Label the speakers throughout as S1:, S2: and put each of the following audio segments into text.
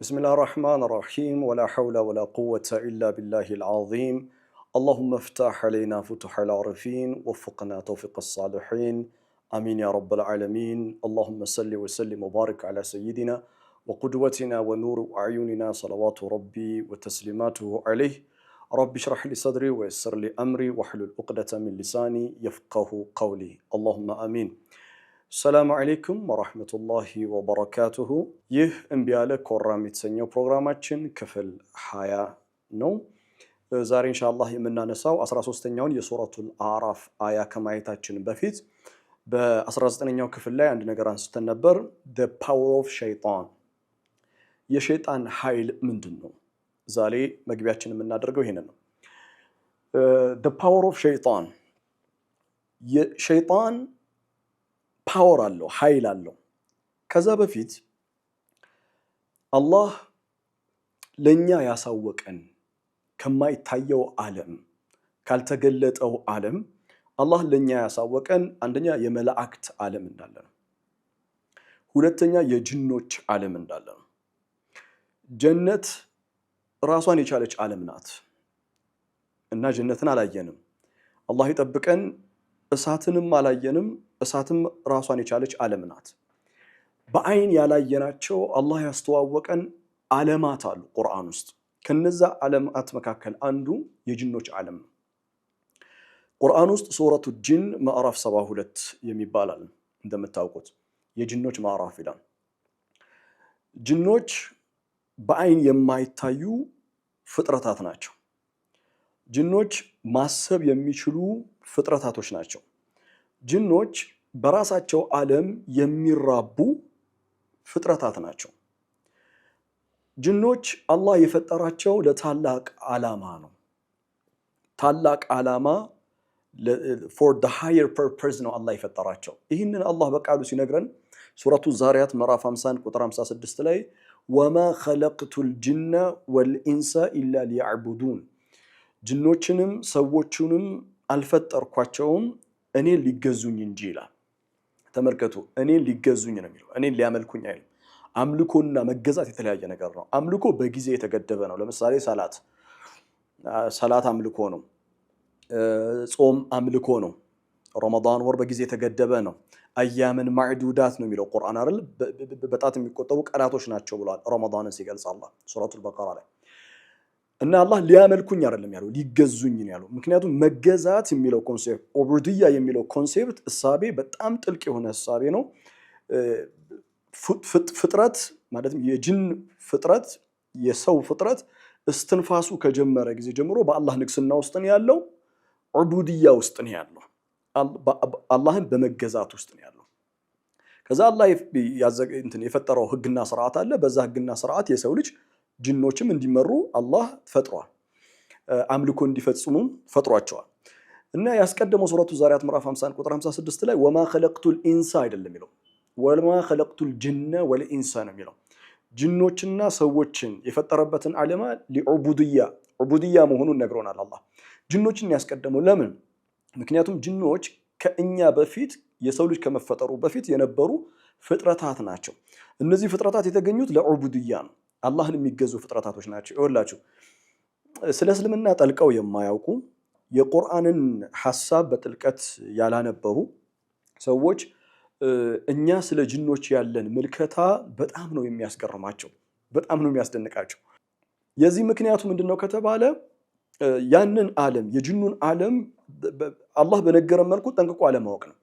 S1: بسم الله الرحمن الرحيم ولا حول ولا قوة إلا بالله العظيم اللهم افتح علينا فتح العارفين وفقنا توفيق الصالحين آمين يا رب العالمين اللهم صل وسلم وبارك على سيدنا وقدوتنا ونور أعيننا صلوات ربي وتسليماته عليه رب اشرح لي صدري ويسر لي أمري واحلل عقدة من لساني يفقه قولي اللهم آمين ሰላም አለይኩም ወራህመቱላሂ ወበረካቱሁ። ይህ እምቢ ያለ ኮራም የተሰኘው ፕሮግራማችን ክፍል 20 ነው። ዛሬ ኢንሻአላህ የምናነሳው 13ኛውን የሱረቱል አዕራፍ አያ ከማየታችን በፊት በ19ኛው ክፍል ላይ አንድ ነገር አንስተን ነበር። the power of shaitan የሸይጣን ኃይል ምንድነው? ዛሬ መግቢያችን የምናደርገው ይሄንን ነው። the power of shaitan የሸይጣን ፓወር አለው ኃይል አለው። ከዛ በፊት አላህ ለኛ ያሳወቀን ከማይታየው ዓለም ካልተገለጠው ዓለም አላህ ለኛ ያሳወቀን አንደኛ የመላእክት ዓለም እንዳለ ነው። ሁለተኛ የጅኖች ዓለም እንዳለ ነው። ጀነት ራሷን የቻለች ዓለም ናት እና ጀነትን አላየንም። አላህ ይጠብቀን። እሳትንም አላየንም። እሳትም ራሷን የቻለች ዓለም ናት። በአይን ያላየናቸው አላህ ያስተዋወቀን ዓለማት አሉ ቁርአን ውስጥ። ከነዛ ዓለማት መካከል አንዱ የጅኖች ዓለም ነው። ቁርአን ውስጥ ሱረቱ ጂን ምዕራፍ 72 የሚባላል እንደምታውቁት የጅኖች ምዕራፍ ይላል። ጅኖች በአይን የማይታዩ ፍጥረታት ናቸው። ጅኖች ማሰብ የሚችሉ ፍጥረታቶች ናቸው። ጅኖች በራሳቸው ዓለም የሚራቡ ፍጥረታት ናቸው። ጅኖች አላህ የፈጠራቸው ለታላቅ ዓላማ ነው። ታላቅ ዓላማ for the higher purpose ነው አላህ የፈጠራቸው። ይህንን አላህ በቃሉ ሲነግረን ሱረቱ ዛሪያት ምዕራፍ 50 ቁጥር 56 ላይ ወማ ኸለቅቱል ጅነ ወልኢንሰ ኢላ ሊያዕቡዱን ጅኖችንም ሰዎችንም አልፈጠርኳቸውም እኔን ሊገዙኝ እንጂ ይላል። ተመልከቱ፣ እኔን ሊገዙኝ ነው የሚለው፣ እኔን ሊያመልኩኝ አይልም። አምልኮና መገዛት የተለያየ ነገር ነው። አምልኮ በጊዜ የተገደበ ነው። ለምሳሌ ሰላት አምልኮ ነው። ጾም አምልኮ ነው። ረመዳን ወር በጊዜ የተገደበ ነው። አያምን ማዕዱዳት ነው የሚለው ቁርአን አይደል? በጣት የሚቆጠሩ ቀናቶች ናቸው ብሏል ረመዳንን ሲገልጽ አላህ ሱረቱል በቀራ ላይ። እና አላህ ሊያመልኩኝ አይደለም ያለው፣ ሊገዙኝ ነው ያለው። ምክንያቱም መገዛት የሚለው ኮንሴፕት ዑቡድያ የሚለው ኮንሴፕት እሳቤ በጣም ጥልቅ የሆነ እሳቤ ነው። ፍጥረት ማለት የጅን ፍጥረት የሰው ፍጥረት እስትንፋሱ ከጀመረ ጊዜ ጀምሮ በአላህ ንግስና ውስጥ ነው ያለው፣ ዑቡድያ ውስጥ ነው ያለው፣ አላህን በመገዛት ውስጥ ነው ያለው። ከዛ አላህ የፈጠረው ህግና ስርዓት አለ። በዛ ህግና ስርዓት የሰው ልጅ ጅኖችም እንዲመሩ አላህ ፈጥሯል። አምልኮ እንዲፈጽሙ ፈጥሯቸዋል። እና ያስቀደመው ሱረቱ ዛሪያት ምዕራፍ 50 ቁጥር 56 ላይ ወማ ኸለቅቱል ኢንሳ አይደለም የሚለው፣ ወማ ኸለቅቱል ጅነ ወልኢንሳ ነው የሚለው። ጅኖችና ሰዎችን የፈጠረበትን ዓላማ ዑቡድያ መሆኑን ነግሮናል አላህ። ጅኖችን ያስቀደመው ለምን? ምክንያቱም ጅኖች ከእኛ በፊት የሰው ልጅ ከመፈጠሩ በፊት የነበሩ ፍጥረታት ናቸው። እነዚህ ፍጥረታት የተገኙት ለዑቡድያ ነው። አላህን የሚገዙ ፍጥረታቶች ናቸው። ይኸውላችሁ ስለ እስልምና ጠልቀው የማያውቁ የቁርአንን ሐሳብ በጥልቀት ያላነበቡ ሰዎች እኛ ስለ ጅኖች ያለን ምልከታ በጣም ነው የሚያስገርማቸው፣ በጣም ነው የሚያስደንቃቸው። የዚህ ምክንያቱ ምንድነው ከተባለ ያንን ዓለም የጅኑን ዓለም አላህ በነገረን መልኩ ጠንቅቆ አለማወቅ ነው።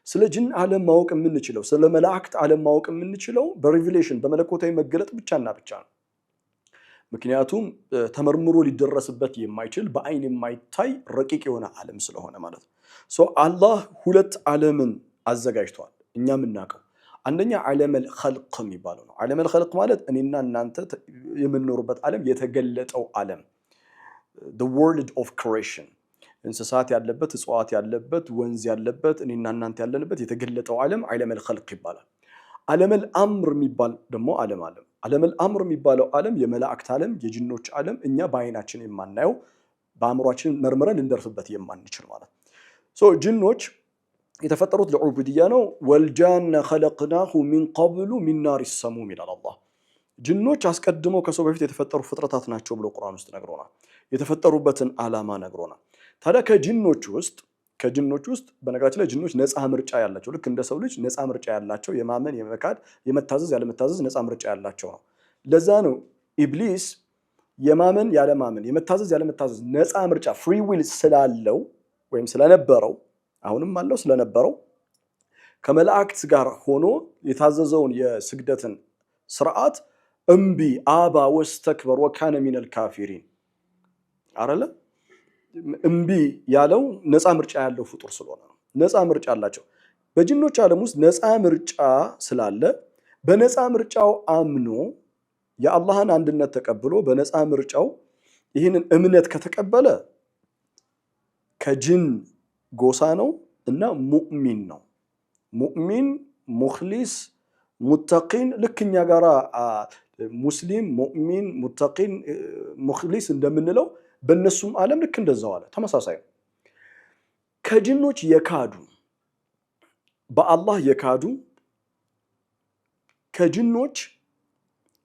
S1: ስለ ጅን ዓለም ማወቅ የምንችለው ስለ መላእክት ዓለም ማወቅ የምንችለው በሪቪሌሽን በመለኮታዊ መገለጥ ብቻና ብቻ ነው። ምክንያቱም ተመርምሮ ሊደረስበት የማይችል በአይን የማይታይ ረቂቅ የሆነ ዓለም ስለሆነ ማለት ነው። አላህ ሁለት ዓለምን አዘጋጅቷል። እኛ የምናውቀው አንደኛ ዓለመል ኸልቅ የሚባለው ነው። ዓለመል ኸልቅ ማለት እኔና እናንተ የምንኖርበት ዓለም የተገለጠው ዓለም the world of creation እንስሳት ያለበት፣ እጽዋት ያለበት፣ ወንዝ ያለበት፣ እኔና እናንተ ያለንበት የተገለጠው ዓለም ዓለመል ኸልቅ ይባላል። ዓለመል አምር የሚባል ደግሞ ዓለም አለ። ዓለመል አምር የሚባለው ዓለም የመላእክት ዓለም፣ የጅኖች ዓለም፣ እኛ በአይናችን የማናየው በአእምሯችን መርምረን ልንደርስበት የማንችል ማለት ነው። ጅኖች የተፈጠሩት ለዑቡድያ ነው። ወልጃነ ኸለቅናሁ ሚን ቀብሉ ሚን ናሪ ሰሙም ይላል አላህ። ጅኖች አስቀድመው ከሰው በፊት የተፈጠሩ ፍጥረታት ናቸው ብሎ ቁርአን ውስጥ ነግሮናል። የተፈጠሩበትን ዓላማ ነግሮናል። ታዲያ ከጅኖች ውስጥ በነገራችን ላይ ጅኖች ነፃ ምርጫ ያላቸው ልክ እንደ ሰው ልጅ ነፃ ምርጫ ያላቸው የማመን የመካድ የመታዘዝ ያለመታዘዝ ነፃ ምርጫ ያላቸው ነው። ለዛ ነው ኢብሊስ የማመን ያለማመን የመታዘዝ ያለመታዘዝ ነፃ ምርጫ ፍሪ ዊል ስላለው ወይም ስለነበረው አሁንም አለው ስለነበረው ከመላእክት ጋር ሆኖ የታዘዘውን የስግደትን ስርዓት እምቢ አባ ወስተክበር ወካነ ሚነል ካፊሪን አረለ እምቢ ያለው ነፃ ምርጫ ያለው ፍጡር ስለሆነ ነው። ነፃ ምርጫ አላቸው። በጅኖች ዓለም ውስጥ ነፃ ምርጫ ስላለ በነፃ ምርጫው አምኖ የአላህን አንድነት ተቀብሎ በነፃ ምርጫው ይህንን እምነት ከተቀበለ ከጅን ጎሳ ነው እና ሙእሚን ነው። ሙእሚን ሙኽሊስ ሙተቂን ልክኛ ጋራ ሙስሊም ሙእሚን ሙተቂን ሙኽሊስ እንደምንለው በእነሱም ዓለም ልክ እንደዛው አለ ተመሳሳይ ነው። ከጅኖች የካዱ በአላህ የካዱ ከጅኖች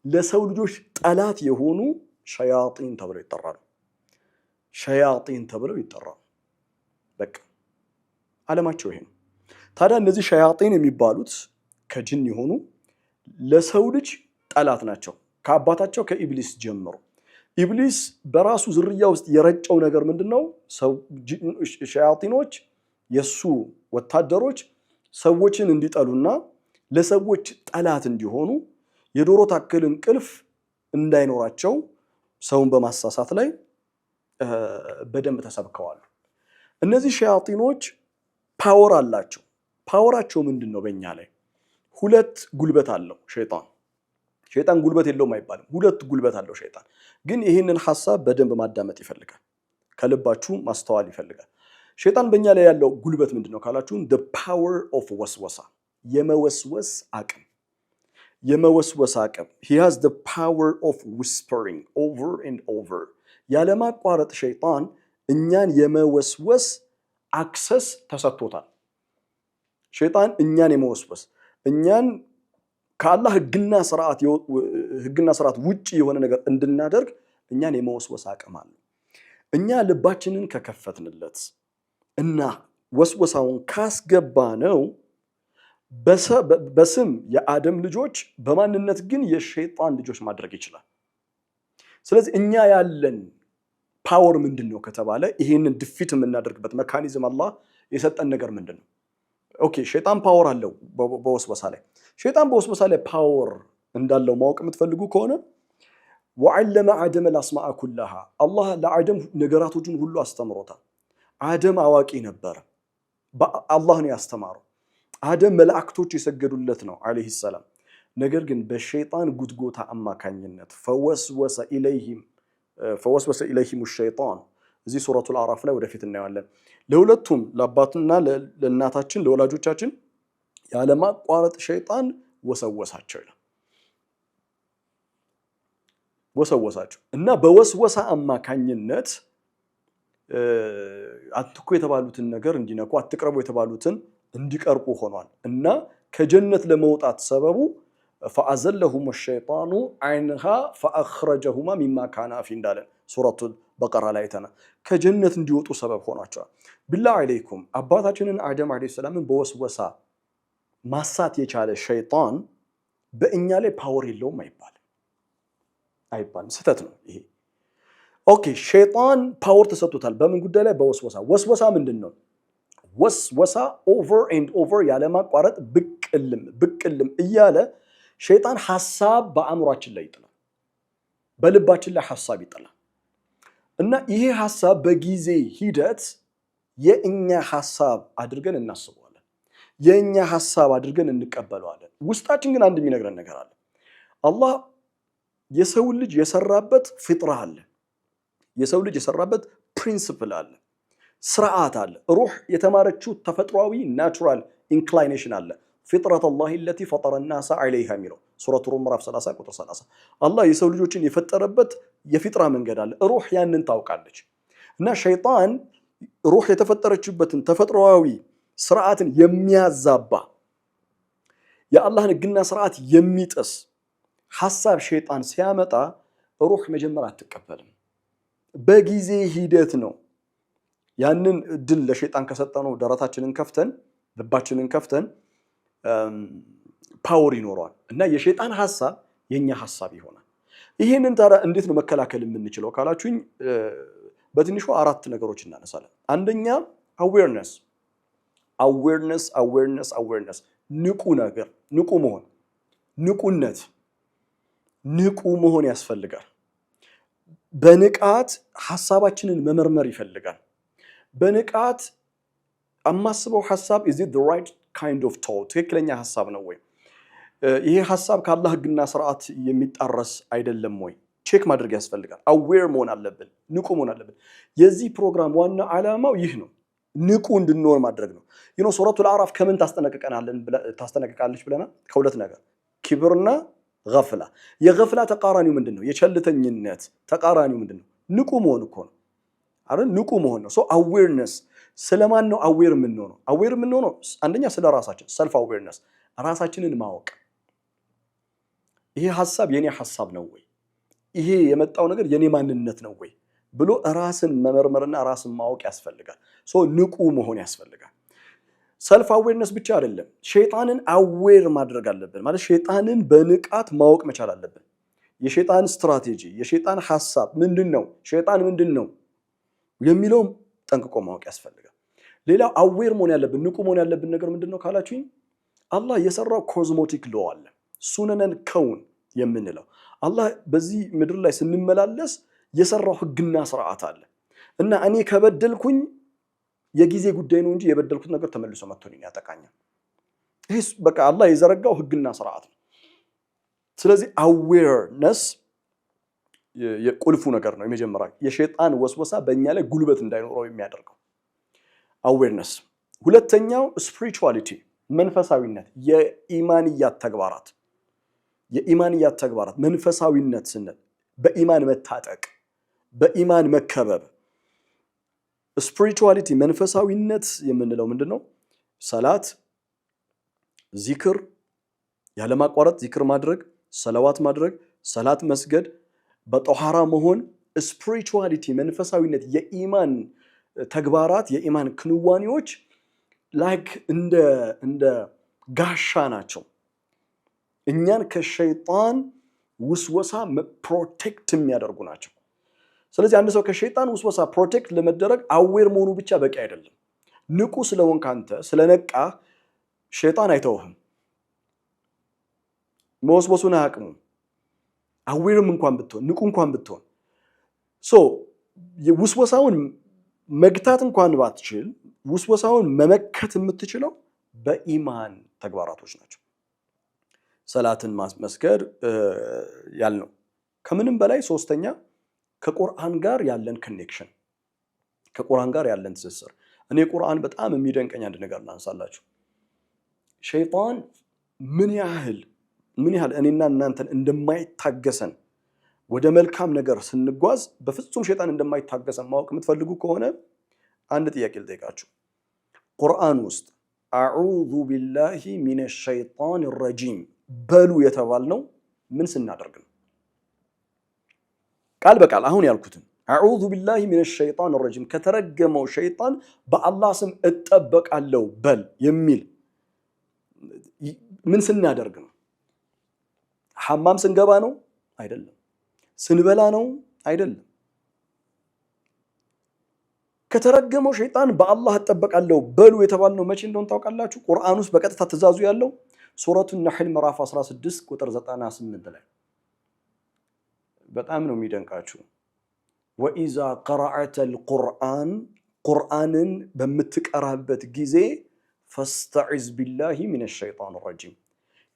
S1: ለሰው ልጆች ጠላት የሆኑ ሸያጢን ተብለው ይጠራሉ። ሸያጢን ተብለው ይጠራሉ። በቃ ዓለማቸው ይሄ ነው። ታዲያ እነዚህ ሸያጢን የሚባሉት ከጅን የሆኑ ለሰው ልጅ ጠላት ናቸው። ከአባታቸው ከኢብሊስ ጀምሮ ኢብሊስ በራሱ ዝርያ ውስጥ የረጨው ነገር ምንድነው? ሸያጢኖች የሱ ወታደሮች ሰዎችን እንዲጠሉና ለሰዎች ጠላት እንዲሆኑ የዶሮ ታክል እንቅልፍ እንዳይኖራቸው ሰውን በማሳሳት ላይ በደንብ ተሰብከዋል። እነዚህ ሸያጢኖች ፓወር አላቸው። ፓወራቸው ምንድነው? በእኛ ላይ ሁለት ጉልበት አለው ሸይጣን። ሸይጣን ጉልበት የለውም አይባልም። ሁለት ጉልበት አለው ሸይጣን። ግን ይህንን ሐሳብ በደንብ ማዳመጥ ይፈልጋል። ከልባችሁ ማስተዋል ይፈልጋል። ሸይጣን በእኛ ላይ ያለው ጉልበት ምንድነው ካላችሁን the power of ወስወሳ የመወስወስ አቅም የመወስወስ አቅም he has the power of whispering over and over ያለማቋረጥ ሸይጣን እኛን የመወስወስ አክሰስ ተሰጥቶታል። ሸይጣን እኛን የመወስወስ እኛን ከአላህ ህግና ስርዓት ውጪ የሆነ ነገር እንድናደርግ እኛን የመወስወስ አቅም አለ። እኛ ልባችንን ከከፈትንለት እና ወስወሳውን ካስገባ ነው በስም የአደም ልጆች በማንነት ግን የሸይጣን ልጆች ማድረግ ይችላል። ስለዚህ እኛ ያለን ፓወር ምንድነው ከተባለ ይሄንን ድፊት የምናደርግበት መካኒዝም አላህ የሰጠን ነገር ምንድነው? ኦኬ ሸይጣን ፓወር አለው በወስወሳ ላይ። ሸይጣን በወስወሳ ላይ ፓወር እንዳለው ማወቅ የምትፈልጉ ከሆነ ወዐለመ አደም الاسماء كلها አላህ ለአደም ነገራቶችን ሁሉ አስተምሮታል። አደም አዋቂ ነበር። አላህ ነው ያስተማረው። አደም መላእክቶች የሰገዱለት ነው አለይሂ ሰላም። ነገር ግን በሸይጣን ጉትጎታ አማካኝነት ፈወስወሰ ኢለይሂም الشيطان እዚህ ሱረቱል አዕራፍ ላይ ወደፊት እናያለን። ለሁለቱም ለአባትና ለእናታችን ለወላጆቻችን ያለማቋረጥ ሸይጣን ወሰወሳቸው እና በወስወሳ አማካኝነት አትኩ የተባሉትን ነገር እንዲነኩ አትቅረቡ የተባሉትን እንዲቀርቡ ሆኗል። እና ከጀነት ለመውጣት ሰበቡ فأزلهم الشيطان عنها فأخرجهما مما كانا فيه እንዳለን ሱረቱል በቀራ ላይ ተና ከጀነት እንዲወጡ ሰበብ ሆናቸዋል። ቢላህ አለይኩም አባታችንን አደም አለይሂ ሰላምን በወስወሳ ማሳት የቻለ ሸይጣን በእኛ ላይ ፓወር የለውም አይባልም። ስህተት ነው ይሄ። ኦኬ ሸይጣን ፓወር ተሰጥቶታል። በምን ጉዳይ ላይ? በወስወሳ። ወስወሳ ምንድነው? ወስወሳ ኦቨር ኤንድ ኦቨር ያለማቋረጥ ብቅልም እያለ ሸይጣን ሐሳብ በአእምሯችን ላይ ይጥላል፣ በልባችን ላይ ሐሳብ ይጥላል። እና ይሄ ሐሳብ በጊዜ ሂደት የእኛ ሐሳብ አድርገን እናስበዋለን፣ የእኛ ሐሳብ አድርገን እንቀበለዋለን። ውስጣችን ግን አንድ የሚነግረን ነገር አለ። አላህ የሰው ልጅ የሰራበት ፍጥራ አለ፣ የሰው ልጅ የሰራበት ፕሪንሲፕል አለ፣ ስርዓት አለ። ሩህ የተማረችው ተፈጥሯዊ ናቹራል ኢንክላይኔሽን አለ። ፍጥረት አላህ التي فطر الناس عليها የሚለው ሱረቱ ሩም ምዕራፍ 30 ቁጥር 30 አላህ የሰው ልጆችን የፈጠረበት የፍጥራ መንገድ አለ። ሩህ ያንን ታውቃለች። እና ሸይጣን ሩህ የተፈጠረችበትን ተፈጥሯዊ ስርዓትን የሚያዛባ የአላህን ህግና ስርዓት የሚጥስ ሐሳብ ሸይጣን ሲያመጣ ሩህ መጀመር አትቀበልም። በጊዜ ሂደት ነው ያንን ድል ለሸይጣን ከሰጠነው ደረታችንን ከፍተን ልባችንን ከፍተን ፓወር ይኖረዋል እና የሸይጣን ሐሳብ የኛ ሐሳብ ይሆናል። ይሄንን ታዲያ እንዴት ነው መከላከል የምንችለው ካላችሁኝ በትንሹ 4 ነገሮች እናነሳለን። አንደኛ አዌርነስ ንቁ ነገር ንቁ መሆን ንቁ መሆን ያስፈልጋል። በንቃት ሐሳባችንን መመርመር ይፈልጋል። በንቃት አማስበው ሐሳብ is it the right kind of thought ትክክለኛ ሐሳብ ነው ወይ? ይሄ ሐሳብ ከአላህ ሕግና ስርዓት የሚጣረስ አይደለም ወይ? ቼክ ማድረግ ያስፈልጋል። አዌር መሆን አለብን፣ ንቁ መሆን አለብን። የዚህ ፕሮግራም ዋና ዓላማው ይህ ነው፣ ንቁ እንድንሆን ማድረግ ነው። ሱረቱል አዕራፍ ከምን ታስጠነቅቃለች ብለናል? ከሁለት ነገር፣ ኪብርና ገፍላ። የገፍላ ተቃራኒው ምንድነው? የቸልተኝነት ተቃራኒው ምንድነው? ንቁ መሆን እኮ ነው አይደል? ንቁ መሆን ነው። አዌርነስ ስለማን ነው አዌር የምንሆነው? አዌር የምንሆነው አንደኛ ስለ ራሳችን ሰልፍ አዌርነስ፣ ራሳችንን ማወቅ። ይሄ ሐሳብ የኔ ሐሳብ ነው ወይ? ይሄ የመጣው ነገር የኔ ማንነት ነው ወይ ብሎ ራስን መመርመርና ራስን ማወቅ ያስፈልጋል። ንቁ መሆን ያስፈልጋል። ሰልፍ አዌርነስ ብቻ አይደለም፣ ሸይጣንን አዌር ማድረግ አለብን። ማለት ሸይጣንን በንቃት ማወቅ መቻል አለብን። የሸይጣን ስትራቴጂ፣ የሸይጣን ሐሳብ ምንድነው? ሸይጣን ምንድነው የሚለውም ጠንቅቆ ማወቅ ያስፈልጋል። ሌላው አዌር መሆን ያለብን ንቁ መሆን ያለብን ነገር ምንድነው ካላችሁኝ፣ አላህ የሰራው ኮዝሞቲክ ሎ አለ፣ ሱነነል ከውን የምንለው አላህ በዚህ ምድር ላይ ስንመላለስ የሰራው ህግና ስርዓት አለ እና እኔ ከበደልኩኝ የጊዜ ጉዳይ ነው እንጂ የበደልኩት ነገር ተመልሶ መጥቶኝ ያጠቃኛል። ይሄ በቃ አላህ የዘረጋው ህግና ስርዓት ነው። ስለዚህ አዌርነስ የቁልፉ ነገር ነው። የመጀመሪያው የሸይጣን ወስወሳ በእኛ ላይ ጉልበት እንዳይኖረው የሚያደርገው አዌርነስ። ሁለተኛው ስፒሪቹዋሊቲ መንፈሳዊነት፣ የኢማንያት ተግባራት መንፈሳዊነት ስንል በኢማን መታጠቅ፣ በኢማን መከበብ። ስፒሪቹዋሊቲ መንፈሳዊነት የምንለው ምንድነው? ሰላት፣ ዚክር፣ ያለማቋረጥ ዚክር ማድረግ፣ ሰለዋት ማድረግ፣ ሰላት መስገድ፣ በጠሃራ መሆን። ስፒሪቹዋሊቲ መንፈሳዊነት የኢማን ተግባራት የኢማን ክንዋኔዎች ላይክ እንደ ጋሻ ናቸው። እኛን ከሸይጣን ውስወሳ ፕሮቴክት የሚያደርጉ ናቸው። ስለዚህ አንድ ሰው ከሸይጣን ውስወሳ ፕሮቴክት ለመደረግ አዌር መሆኑ ብቻ በቂ አይደለም። ንቁ ስለሆንክ አንተ ስለነቃ ሸይጣን አይተውህም፣ መወስወሱን አያቅሙም። አዌርም እንኳን ብትሆን ንቁ እንኳን ብትሆን ውስወሳውን መግታት እንኳን ባትችል ውስወሳውን መመከት የምትችለው በኢማን ተግባራቶች ናቸው። ሰላትን መስገድ ያልነው ከምንም በላይ ሶስተኛ ከቁርአን ጋር ያለን ኮኔክሽን፣ ከቁርአን ጋር ያለን ትስስር። እኔ ቁርአን በጣም የሚደንቀኝ አንድ ነገር ላንሳላችሁ። ሸይጣን ምን ያህል እኔና እናንተን እንደማይታገሰን ወደ መልካም ነገር ስንጓዝ በፍጹም ሸይጣን እንደማይታገሰን ማወቅ የምትፈልጉ ከሆነ አንድ ጥያቄ ልጠይቃችሁ። ቁርአን ውስጥ አዑዙ ቢላሂ ሚነ ሸይጣን ረጂም በሉ የተባልነው ምን ስናደርግ ነው? ቃል በቃል አሁን ያልኩትን አዑዙ ቢላሂ ሚነ ሸይጣን ረጂም ከተረገመው ሸይጣን በአላህ ስም እጠበቃለሁ በል የሚል ምን ስናደርግ ነው? ሐማም ስንገባ ነው? አይደለም። ስንበላ ነው? አይደለም። ከተረገመው ሸይጣን በአላህ እጠበቃለሁ በሉ የተባልነው መቼ እንደሆነ ታውቃላችሁ? ቁርአን ውስጥ በቀጥታ ትእዛዙ ያለው ሱረቱ ነህል ምዕራፍ 16 ቁጥር 98 ላይ በጣም ነው የሚደንቃችሁ። ወኢዛ ቀረዐተል ቁርአንን በምትቀራበት ጊዜ ፈስተዒዝ ቢላሂ ሚነ ሸይጣን ረጂም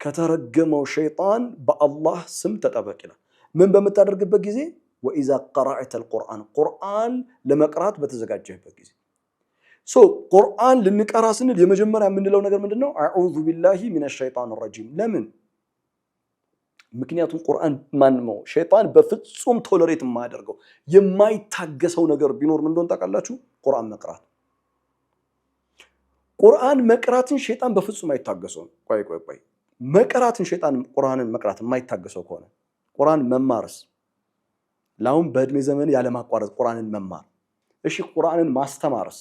S1: ከተረገመው ሸይጣን በአላህ ስም ተጠበቅ ይላል። ምን በምታደርግበት ጊዜ? ወኢዛ ቀረዐተል ቁርአን ለመቅራት በተዘጋጀህበት ጊዜ። ቁርአን ልንቀራ ስንል የመጀመሪያ የምንለው ነገር ምንድነው? አዑዙ ቢላሂ ሚነ ሸይጣን ረጂም። ለምን? ምክንያቱም ቁርአን ማንመው ሸይጣን በፍጹም ቶለሬት የማያደርገው የማይታገሰው ነገር ቢኖር ምን እንደሆነ ታውቃላችሁ? ቁርአን መቅራት። ቁርአን መቅራትን ሸይጣን በፍጹም አይታገሰውም። ቆይ መቅራትን ሸይጣን ቁርአንን መቅራት የማይታገሰው ከሆነ ቁርአን መማርስ ላውን በእድሜ ዘመን ያለ ማቋረጥ ቁርአንን መማር እሺ ቁርአንን ማስተማርስ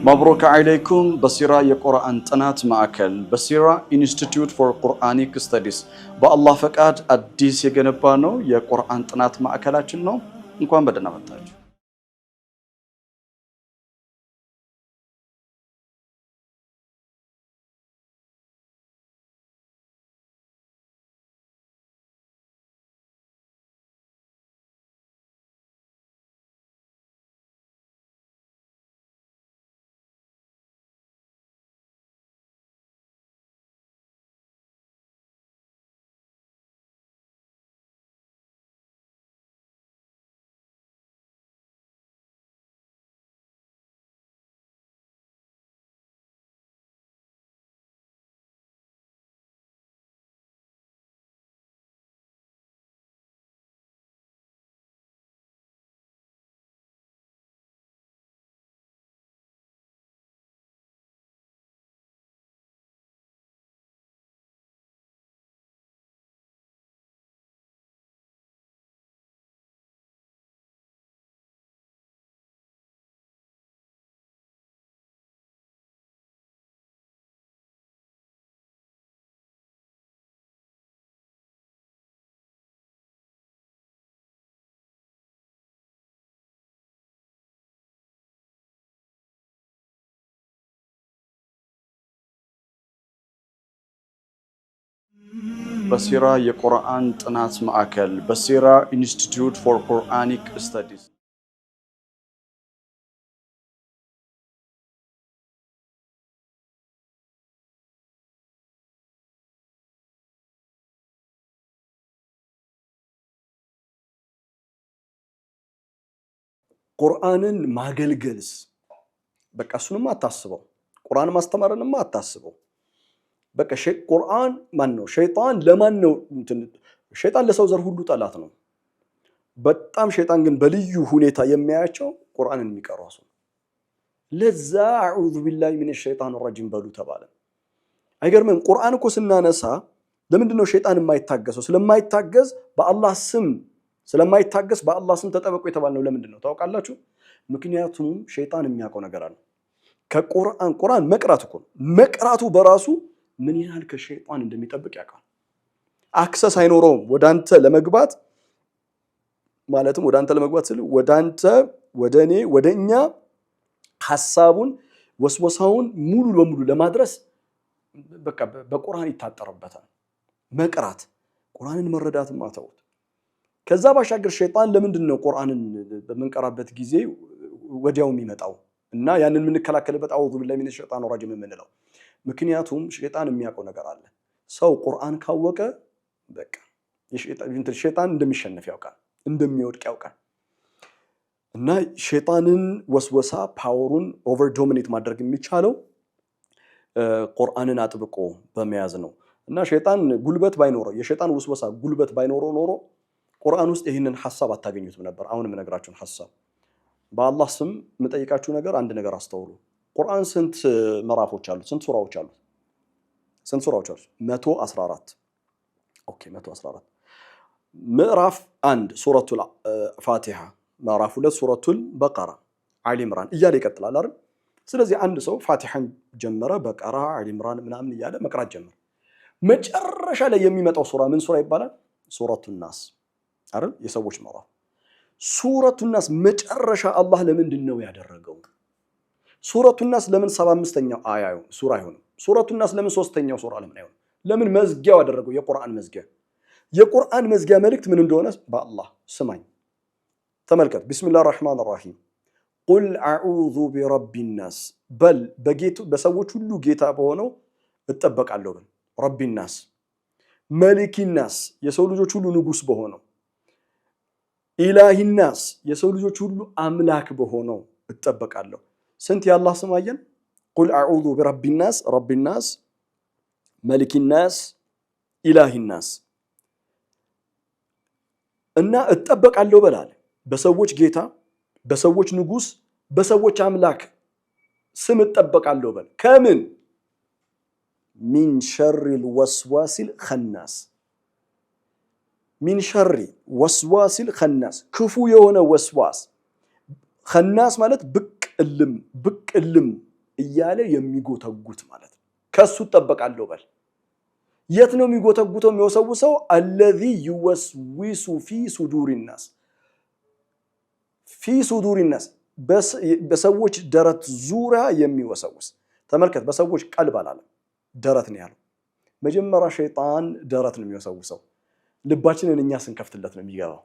S1: مبروك عليكم بصيرة የቁርአን ጥናት ማዕከል በሲራ ኢንስቲትዩት ፎር ቁርአኒክ ስተዲስ በአላህ ፈቃድ አዲስ የገነባ ነው የቁርአን ጥናት ማዕከላችን ነው። እንኳን በደህና መጣችሁ። በሲራ የቁርአን ጥናት ማዕከል በሲራ ኢንስቲትዩት ፎር ቁርአኒክ ስተዲስ ቁርአንን ማገልገልስ በቃ እሱንማ አታስበው። ቁርአን ማስተማርንማ አታስበው። በቃ ቁርአን ማን ነው? ሸይጣን ለማን ነው? ሸይጣን ለሰው ዘር ሁሉ ጠላት ነው። በጣም ሸይጣን ግን በልዩ ሁኔታ የሚያያቸው ቁርአንን የሚቀሩ ሰው ለዛ አዑዙ ቢላሂ ሚነሽ ሸይጣን ረጂም በሉ ተባለ። አይገርምም? ቁርአን እኮ ስናነሳ ለምንድን ነው ሸይጣን የማይታገሰው? ስለማይታገዝ በአላህ ስም ስለማይታገስ በአላህ ስም ተጠበቁ የተባልነው ለምንድን ነው ታውቃላችሁ? ምክንያቱም ሸይጣን የሚያውቀው ነገር አለ። ቁርአን መቅራት እኮ መቅራቱ በራሱ ምን ያህል ከሸይጣን እንደሚጠብቅ ያውቃል። አክሰስ አይኖረውም ወዳንተ ለመግባት ማለትም ወዳንተ ለመግባት ስለ ወዳንተ ወደኔ ወደኛ ሐሳቡን ወስወሳውን ሙሉ በሙሉ ለማድረስ በቃ በቁርአን ይታጠርበታል። መቅራት ቁርአንን መረዳት ማተውት ከዛ ባሻገር ሸይጣን ለምንድን ነው ቁርአንን በመንቀራበት ጊዜ ወዲያው የሚመጣው እና ያንን የምንከላከልበት አዑዙ ቢላሂ ሚነሽ ሸይጣን ረጂም የምንለው? ምክንያቱም ሸይጣን የሚያውቀው ነገር አለ። ሰው ቁርአን ካወቀ በቃ ሸይጣን እንደሚሸነፍ ያውቃል፣ እንደሚወድቅ ያውቃል። እና ሸይጣንን ወስወሳ ፓወሩን ኦቨር ዶሚኔት ማድረግ የሚቻለው ቁርአንን አጥብቆ በመያዝ ነው። እና ሸይጣን ጉልበት ባይኖረው የሸይጣን ወስወሳ ጉልበት ባይኖረው ኖሮ ቁርአን ውስጥ ይህንን ሐሳብ አታገኙትም ነበር። አሁን የምነግራችሁን ሐሳብ በአላህ ስም የምጠይቃችሁ ነገር አንድ ነገር አስተውሉ። ቁርአን ስንት ምዕራፎች አሉት? ስንት ሱራዎች አሉት? ስንት ሱራዎች አሉት? 114። ኦኬ 114። ምዕራፍ 1 ሱረቱል ፋቲሃ፣ ምዕራፍ 2 ሱረቱል በቀራ፣ አሊ ኢምራን እያለ ይቀጥላል አይደል? ስለዚህ አንድ ሰው ፋቲሃን ጀመረ፣ በቀራ፣ አሊ ኢምራን ምናምን እያለ መቅራት ጀመረ። መጨረሻ ላይ የሚመጣው ሱራ ምን ሱራ ይባላል? ሱረቱን ናስ አይደል? የሰዎች ምዕራፍ። ሱረቱን ናስ መጨረሻ አላህ ለምንድን ነው ያደረገው? ሱረቱን ናስ ለምን 75ኛው አያ ሱራ አይሆንም? ሱረቱን ናስ ለምን 3ኛው ሱራ ለምን አይሆንም? ለምን መዝጊያው አደረገው? የቁርአን መዝጊያ። የቁርአን መዝጊያ መልእክት ምን እንደሆነ በአላህ ስማኝ ተመልከት። ቢስሚላሂር ረህማኒር ረሂም ቁል አዑዙ ቢረቢን ናስ በል በሰዎች ሁሉ ጌታ በሆነው እጠበቃለሁ በል። ረቢን ናስ መሊኪን ናስ የሰው ልጆች ሁሉ ንጉስ በሆነው፣ ኢላሂን ናስ የሰው ልጆች ሁሉ አምላክ በሆነው እጠበቃለሁ። ስንት የአላህ ስም አየን? ቁል አዑዙ ቢረቢ ናስ ረቢ ናስ መሊክ ናስ ኢላሂ ናስ እና እጠበቃለሁ በላለ በሰዎች ጌታ በሰዎች ንጉስ በሰዎች አምላክ ስም እጠበቃለሁ በል ከምን ሚን ሸሪል ወስዋሲል ኸናስ ሚን ሸሪ ወስዋሲል ኸናስ ክፉ የሆነ ወስዋስ ኸናስ ማለት ብቅ እልም እያለ የሚጎተጉት ማለት ከሱ እጠበቃለሁ በል የት ነው የሚጎተጉተው የሚወሰውሰው አለዚ ይወስዊሱ ፊ ሱዱሪ ናስ ፊ ሱዱሪ ናስ በሰዎች ደረት ዙሪያ የሚወሰውስ ተመልከት በሰዎች ቀልብ አላለም ደረት ነው ያለው መጀመሪያ ሸይጣን ደረት ነው የሚወሰውሰው ልባችንን እኛ ስንከፍትለት ነው የሚገባው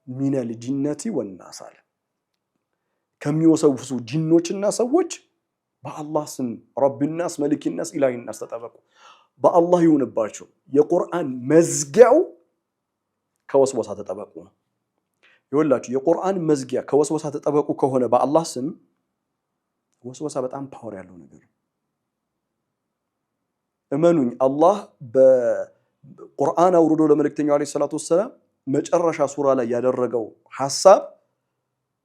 S1: ሚነል ጂነቲ ወናስ አለ ከሚወሰውሱ ጂኖችና ሰዎች በአላህ ስም ረቢናስ መሊክናስ ኢላሂናስ ተጠበቁ በአላህ ይሁንባችሁ የቁርአን መዝጊያው ከወስወሳ ተጠበቁ ነው ይወላችሁ የቁርአን መዝጊያ ከወስወሳ ተጠበቁ ከሆነ በአላህ ስም ወስወሳ በጣም ፓወር ያለው ነገር እመኑኝ አላህ በቁርአን አውርዶ ለመልእክተኛው አለይሂ ሰላቱ ወሰለም መጨረሻ ሱራ ላይ ያደረገው ሐሳብ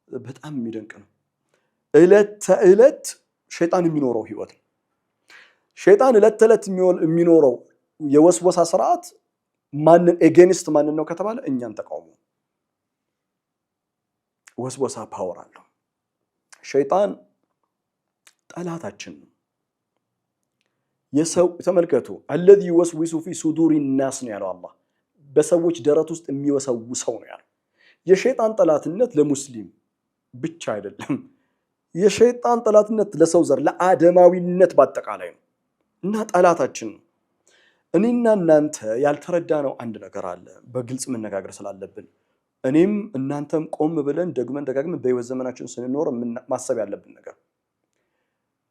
S1: በጣም የሚደንቅ ነው እለት ተእለት ሸይጣን የሚኖረው ህይወት ሸይጣን እለት ተእለት የሚኖረው የወስወሳ ስርዓት ማንን ኤጌንስት ማንን ነው ከተባለ እኛን ተቃውሞ ወስወሳ ፓወር አለው ሸይጣን ጠላታችን ነው የሰው ተመልከቱ الذي يوسوس في صدور الناس ነው ያለው አላህ በሰዎች ደረት ውስጥ የሚወሰውሰው ነው ያለው የሸይጣን ጠላትነት ለሙስሊም ብቻ አይደለም የሸይጣን ጠላትነት ለሰው ዘር ለአደማዊነት በአጠቃላይ ነው እና ጠላታችን ነው እኔና እናንተ ያልተረዳነው አንድ ነገር አለ በግልጽ መነጋገር ስላለብን እኔም እናንተም ቆም ብለን ደግመን ደጋግመን በህይወት ዘመናችን ስንኖር ማሰብ ያለብን ነገር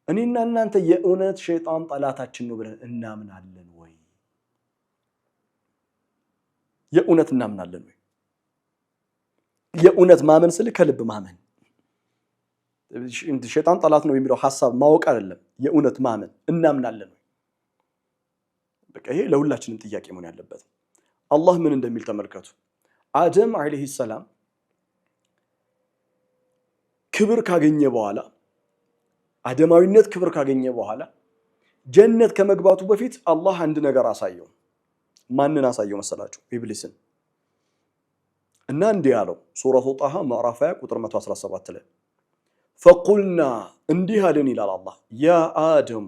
S1: እኔና እናንተ የእውነት ሸይጣን ጠላታችን ነው ብለን እናምናለን ወይ የእውነት እናምናለን ወይ የእውነት ማመን ስለ ከልብ ማመን ሸይጣን ጠላት ነው የሚለው ሐሳብ ማወቅ አይደለም የእውነት ማመን እናምናለን ወይ በቃ ይሄ ለሁላችንም ጥያቄ መሆን ያለበት አላህ ምን እንደሚል ተመልከቱ አደም አለይሂ ሰላም ክብር ካገኘ በኋላ አደማዊነት ክብር ካገኘ በኋላ ጀነት ከመግባቱ በፊት አላህ አንድ ነገር አሳየው ማንን አሳየው መሰላችሁ ኢብሊስን እና እንዲህ ያለው ሱረቱ ጣሃ ምዕራፍ 20 ቁጥር 117 ላይ ፈቁልና እንዲህ አለን ይላል አላህ ያ አደም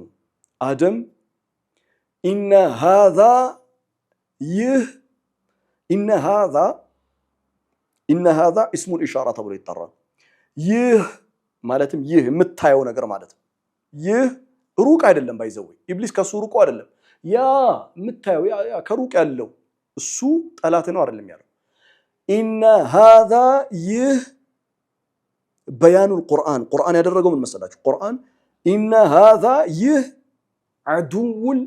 S1: አደም ኢነ ሃዛ እስሙ ኢሻራ ተብሎ ይጠራል ይህ ማለትም ይህ የምታየው ነገር ማለት ይህ ሩቅ አይደለም ባይዘው ኢብሊስ ከሱ ሩቅ አይደለም ያ የምታየው ያ ከሩቅ ያለው እሱ ጠላት ነው አይደለም ያለው ኢነ ሃዛ ይህ በያኑል ቁርአን ያደረገው ምን መሰላችሁ ቁርአን ኢነ ሃዛ ይህ አዱውን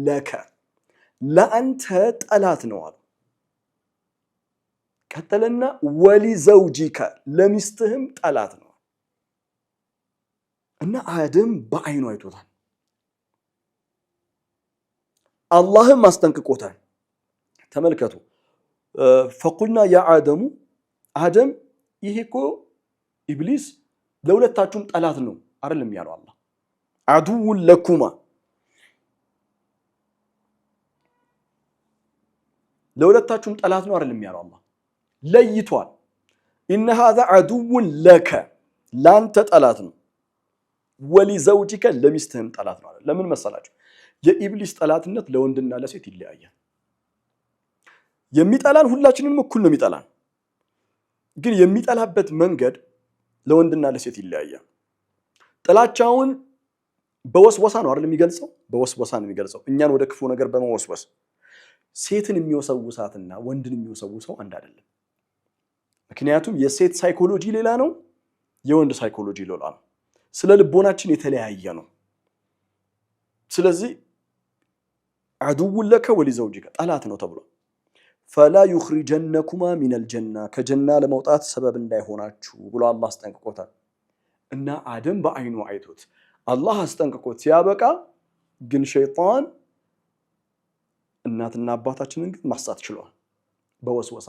S1: ለከ ለአንተ ጠላት ነው አለ ቀጠለና ወሊዘውጂከ ለሚስትህም ጠላት ነው እና አደም በአይኑ አይቶታል አላህም አስጠንቅቆታል ተመልከቱ ፈቁልና ያ አደም ይሄ እኮ ኢብሊስ ለሁለታችሁም ጠላት ነው አይደለም ያለው አላህ አዱውን ለኩማ ለሁለታችሁም ጠላት ነው አይደለም ያለው አላህ ለይቷል ኢነ ሃዛ አዱውን ለከ ላንተ ጠላት ነው ወሊዘውጂከ ለሚስትህም ጠላት ነው ለምን መሰላችሁ የኢብሊስ ጠላትነት ለወንድና ለሴት ይለያያል የሚጠላን ሁላችንም እኩል ነው የሚጠላን ግን የሚጠላበት መንገድ ለወንድና ለሴት ይለያያል ጥላቻውን በወስወሳ ነው አይደል የሚገልጸው በወስወሳ ነው የሚገልጸው እኛን ወደ ክፉ ነገር በመወስወስ ሴትን የሚወሰውሳትና ወንድን የሚወሰውሰው አንድ አይደለም ምክንያቱም የሴት ሳይኮሎጂ ሌላ ነው የወንድ ሳይኮሎጂ ሌላ ነው ስለ ልቦናችን የተለያየ ነው ስለዚህ አዱውን ለከ ወሊዘውጂከ ጠላት ነው ተብሎ فلا يخرجنكما من الجنة كجنة لموطات سبب እንዳይሆናችሁ ብሎ አላህ አስጠንቅቆታል እና አደም በአይኑ አይቶት አላህ አስጠንቅቆት ሲያበቃ ግን ሸይጣን እናትና አባታችንን ግን ማሳት ችሏል በወስወሳ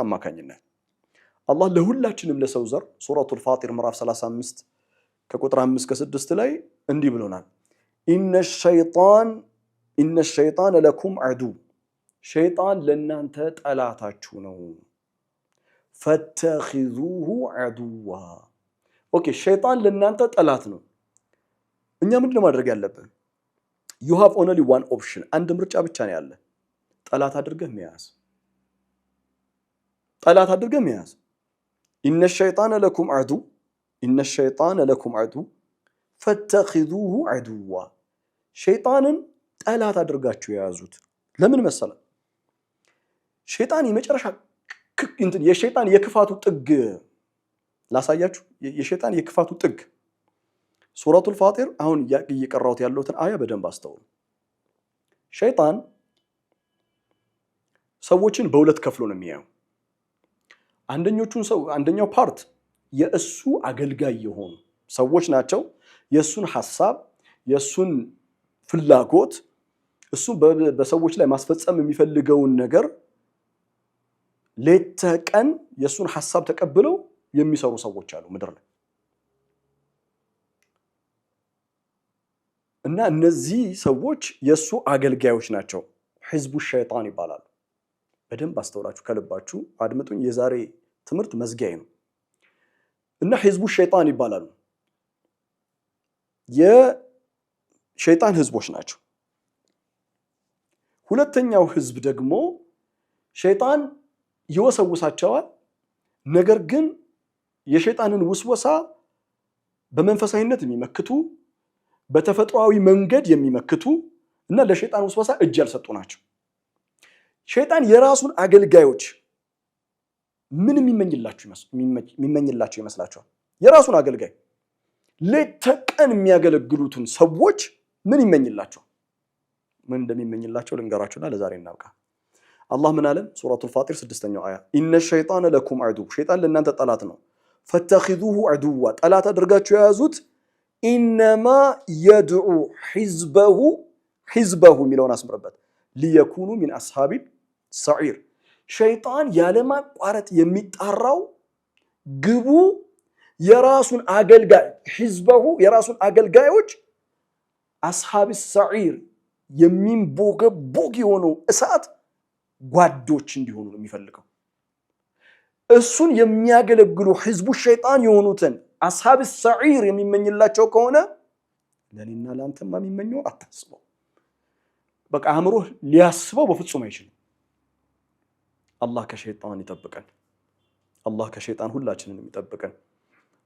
S1: አማካኝነት አላህ ለሁላችንም ለሰው ዘር ሱረቱል ፋጢር ምዕራፍ 35 ከቁጥር 5 እስከ 6 ላይ እንዲህ ብሎናል ኢነ ሸይጣን ለኩም ዐዱ ሸይጣን ለናንተ ጠላታችሁ ነው ፈተኺዙሁ ዐዱዋ ኦኬ ሸይጣን ለናንተ ጠላት ነው እኛ ምንድነው ማድረግ ያለብን you have only one option አንድ ምርጫ ብቻ ነው ያለ ጠላት አድርገህ መያዝ ኢነ ሸይጣን ለኩም ዐዱ ፈተኺዙሁ ዐዱዋ ሸይጣንን ጠላት አድርጋችሁ የያዙት ለምን መሰለ ሸይጣን የመጨረሻ የሸይጣን የክፋቱ ጥግ ላሳያችሁ የሸይጣን የክፋቱ ጥግ ሱረቱል ፋጢር አሁን እየቀራሁት ያለሁትን አያ በደንብ አስተውሉ ሸይጣን ሰዎችን በሁለት ከፍሎ ነው የሚያየው አንደኛው ፓርት የእሱ አገልጋይ የሆኑ ሰዎች ናቸው የእሱን ሐሳብ የእሱን ፍላጎት እሱ በሰዎች ላይ ማስፈጸም የሚፈልገውን ነገር ሌት ቀን የእሱን ሐሳብ ተቀብለው የሚሰሩ ሰዎች አሉ ምድር ላይ እና እነዚህ ሰዎች የእሱ አገልጋዮች ናቸው ህዝቡ ሸይጣን ይባላሉ በደንብ አስተውላችሁ ከልባችሁ አድምጡኝ የዛሬ ትምህርት መዝጊያዬ ነው እና ህዝቡ ሸይጣን ይባላሉ የሸይጣን ህዝቦች ናቸው ሁለተኛው ህዝብ ደግሞ ሸይጣን ይወሰውሳቸዋል ነገር ግን የሸይጣንን ውስወሳ በመንፈሳዊነት የሚመክቱ በተፈጥሯዊ መንገድ የሚመክቱ እና ለሸይጣን ውስወሳ እጅ ያልሰጡ ናቸው ሸይጣን የራሱን አገልጋዮች ምን የሚመኝላቸው ይመስላችኋል የራሱን አገልጋይ ለተቀን የሚያገለግሉትን ሰዎች ምን ይመኝላቸዋል ምን እንደሚመኝላቸው ልንገራችሁና ለዛሬ እናብቃ አላህ ምን አለ ሱረቱል ፋጢር 6ኛው አያ ኢነ ሸይጣን ለኩም ዐዱ ሸይጣን ለእናንተ ጠላት ነው ፈተኺዙሁ ዐዱዋ ጠላት አድርጋችሁ የያዙት ኢነማ የድዑ ሒዝበሁ ሚለውን አስምርበት ሊየኩኑ ሚን አስሃቢል ሰዒር ሸይጣን ያለማቋረጥ የሚጣራው ግቡ የራሱን አገልጋዮች አስሃብ ሰዒር የሚንቦገቦግ የሆኑ እሳት ጓዶች እንዲሆኑ ነው የሚፈልገው እሱን የሚያገለግሉ ህዝቡ ሸይጣን የሆኑትን አስሃብ ሰዒር የሚመኝላቸው ከሆነ ለኔና ላንተማ የሚመኘው አታስበው በቃ አእምሮ ሊያስበው በፍጹም አይችልም አላህ ከሸይጣን ይጠብቀን አላህ ከሸይጣን ሁላችንንም ይጠብቀን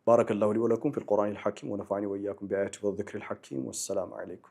S1: بارك الله لي ولكم في القرآن الحكيم ونفعني وإياكم بآياته والذكر الحكيم والسلام عليكم